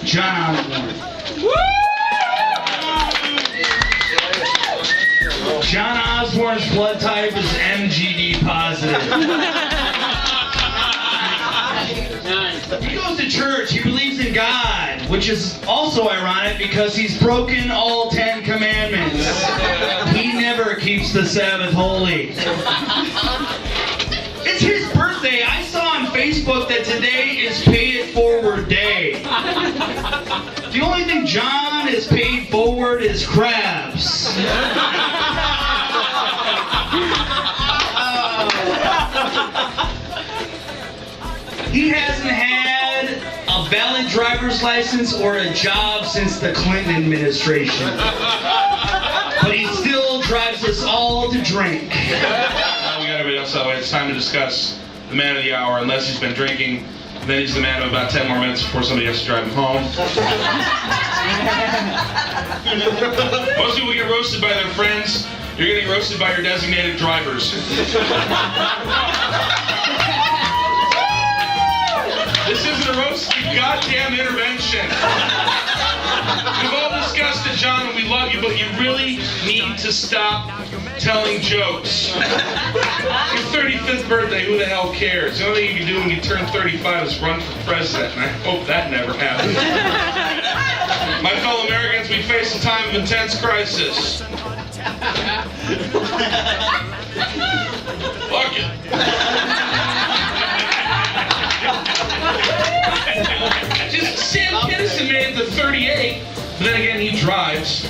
John Osborne. John Osborne's blood type is MGD positive. He goes to church, he believes in God, which is also ironic because he's broken all 10 commandments. He never keeps the Sabbath holy. It's his birthday. I saw on Facebook that today is Pay It Forward Day. The only thing John is paid forward is crabs. He hasn't had a valid driver's license or a job since the Clinton administration. But he still drives us all to drink. We got everybody else that way. It's time to discuss the man of the hour. Unless he's been drinking, then he's the man of about 10 more minutes before somebody has to drive him home. Most people get roasted by their friends. You're getting roasted by your designated drivers. This isn't a roast, it's a goddamn intervention. We've all discussed it, John, and we love you, but you really need to stop telling jokes. Your 35th birthday, who the hell cares? The only thing you can do when you turn 35 is run for president, and I hope that never happens. My fellow Americans, we face a time of intense crisis. Fuck it. Just Sam Kinison made it to 38, but then again, he drives.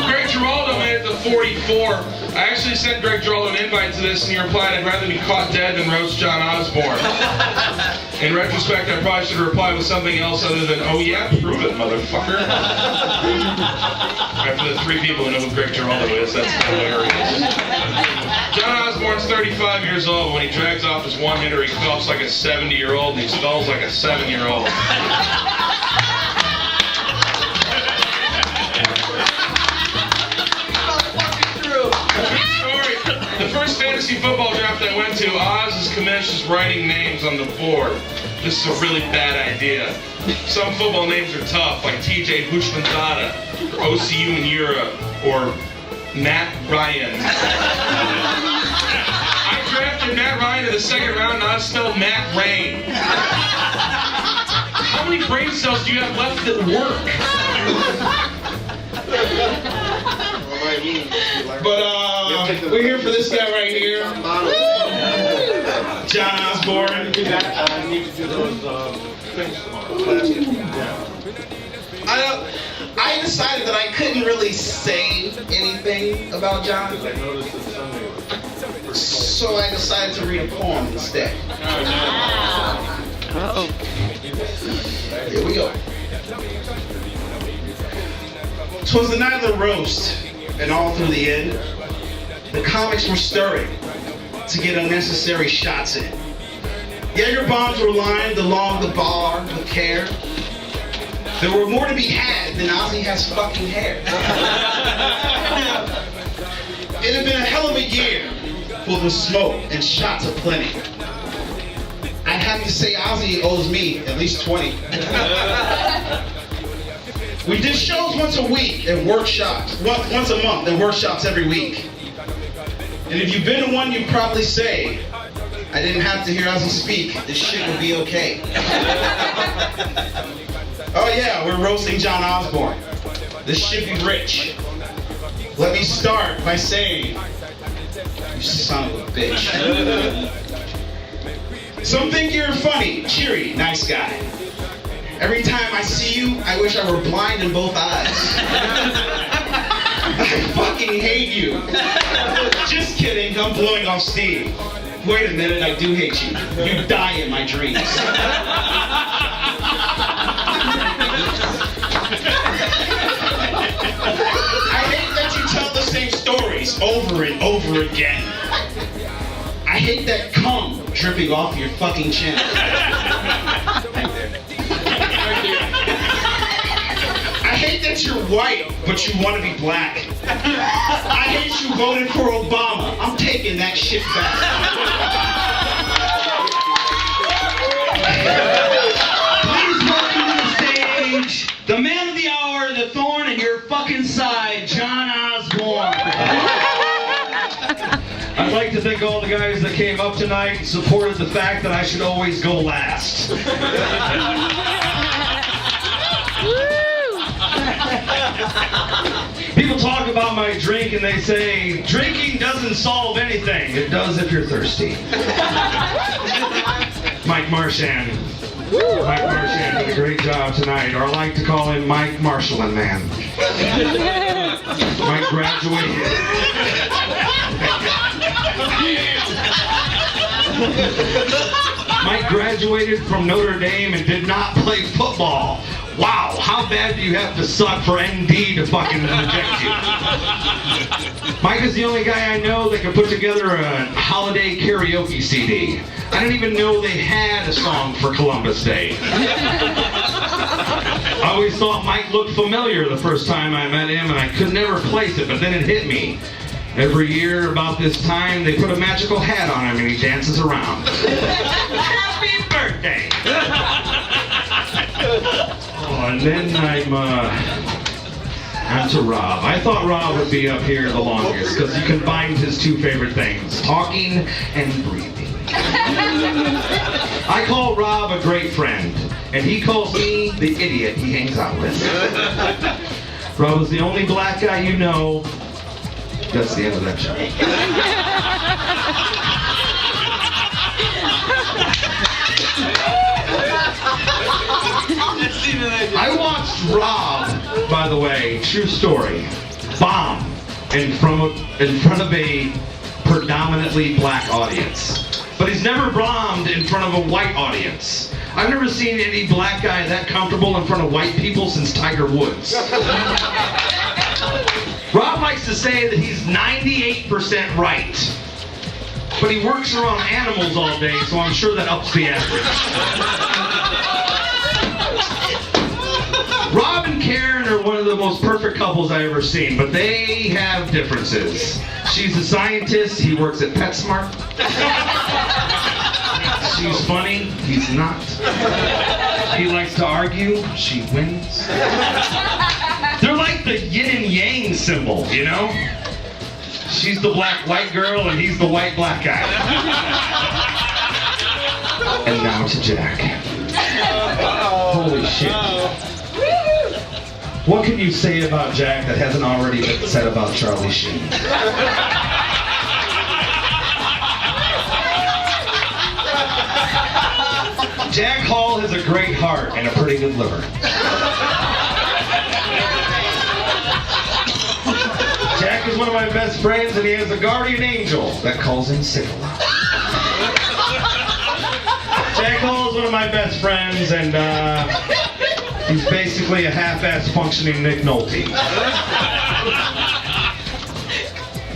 Greg Giraldo made it to 44. I actually sent Greg Giraldo an invite to this, and he replied, "I'd rather be caught dead than roast John Osborne." In retrospect, I probably should have replied with something else other than, "Oh yeah, prove it, motherfucker." After the 3 people who know who Greg Giraldo is, that's hilarious. John Osborne's 35 years old. When he drags off his one-hitter, he coughs like a 70-year-old, and he smells like a 7-year-old. The first fantasy football draft I went to, Oz's commish is writing names on the board. This is a really bad idea. Some football names are tough, like TJ Hushmanzada, or OCU Manura, or Matt Ryan. I drafted Matt Ryan in the 2nd round, and I spelled Matt Rain. How many brain cells do you have left that work? But we're here for this guy right here, John Osborne. I decided that I couldn't really say anything about John, so I decided to read a poem instead. Here we go. 'Twas the night of the roast, and all through the end, the comics were stirring to get unnecessary shots in. Jaeger bombs were lined along the bar with care. There were more to be had than Ozzy has fucking hair. It had been a hell of a year, full of smoke and shots aplenty. I'd have to say Ozzy owes me at least 20. We did shows once a week and workshops, once a month and workshops every week. And if you've been to one, you'd probably say, I didn't have to hear Ozzy speak, this shit would be okay. Oh yeah, we're roasting John Osborne. This should be rich. Let me start by saying, you son of a bitch. Some think you're funny, cheery, nice guy. Every time I see you, I wish I were blind in both eyes. I fucking hate you. Just kidding, I'm blowing off steam. Wait a minute, I do hate you. You die in my dreams. I hate that you tell the same stories over and over again. I hate that cum dripping off your fucking chin. I hate that you're white, but you want to be black. I hate you voted for Obama. I'm taking that shit back. to thank all the guys that came up tonight and supported the fact that I should always go last. People talk about my drink and they say, drinking doesn't solve anything. It does if you're thirsty. Mike Marchand. Mike Marchand did a great job tonight, or I like to call him Mike Marshallin Man. Mike graduated. Mike graduated from Notre Dame and did not play football. Wow, how bad do you have to suck for ND to fucking reject you? Mike is the only guy I know that can put together a holiday karaoke CD. I didn't even know they had a song for Columbus Day. I always thought Mike looked familiar the first time I met him, and I could never place it, but then it hit me. Every year about this time, they put a magical hat on him and he dances around. Happy birthday! Oh, and then I'm to Rob. I thought Rob would be up here the longest because he combined his two favorite things, talking and breathing. I call Rob a great friend, and he calls me the idiot he hangs out with. Rob is the only black guy you know. That's the end of that show. I watched Rob, by the way, true story, bomb in front of a predominantly black audience. But he's never bombed in front of a white audience. I've never seen any black guy that comfortable in front of white people since Tiger Woods. Rob likes to say that he's 98% right. But he works around animals all day, so I'm sure that ups the average. Rob and Karen are one of the most perfect couples I've ever seen, but they have differences. She's a scientist, he works at PetSmart. She's funny, he's not. He likes to argue, she wins. They're like the yin and yang symbol, you know? She's the black-white girl and he's the white-black guy. And now to Jack. Holy shit. What can you say about Jack that hasn't already been said about Charlie Sheen? Jack Hall has a great heart and a pretty good liver. Jack is one of my best friends and he has a guardian angel that calls him Sickle. Jack Hall is one of my best friends and he's basically a half-ass functioning Nick Nolte.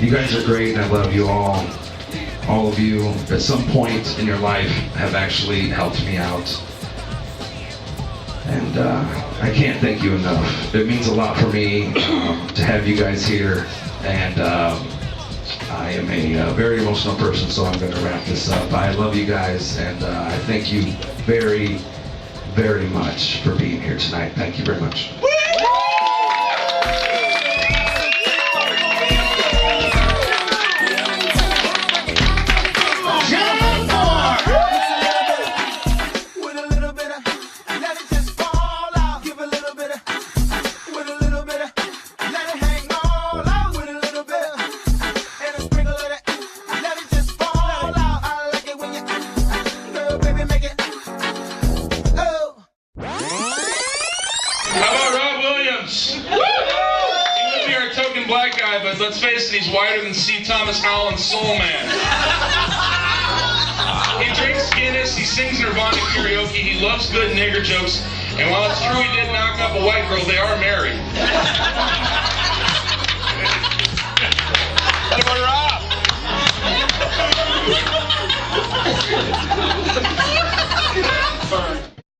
You guys are great and I love you all. All of you, at some point in your life, have actually helped me out. And I can't thank you enough. It means a lot for me to have you guys here. And I am a very emotional person, so I'm going to wrap this up. I love you guys, and I thank you very, very much for being here tonight. Thank you very much. Let's face it, he's whiter than C. Thomas Howell and Soul Man. He drinks Guinness, he sings Nirvana karaoke, he loves good nigger jokes, and while it's true he did knock up a white girl, they are married.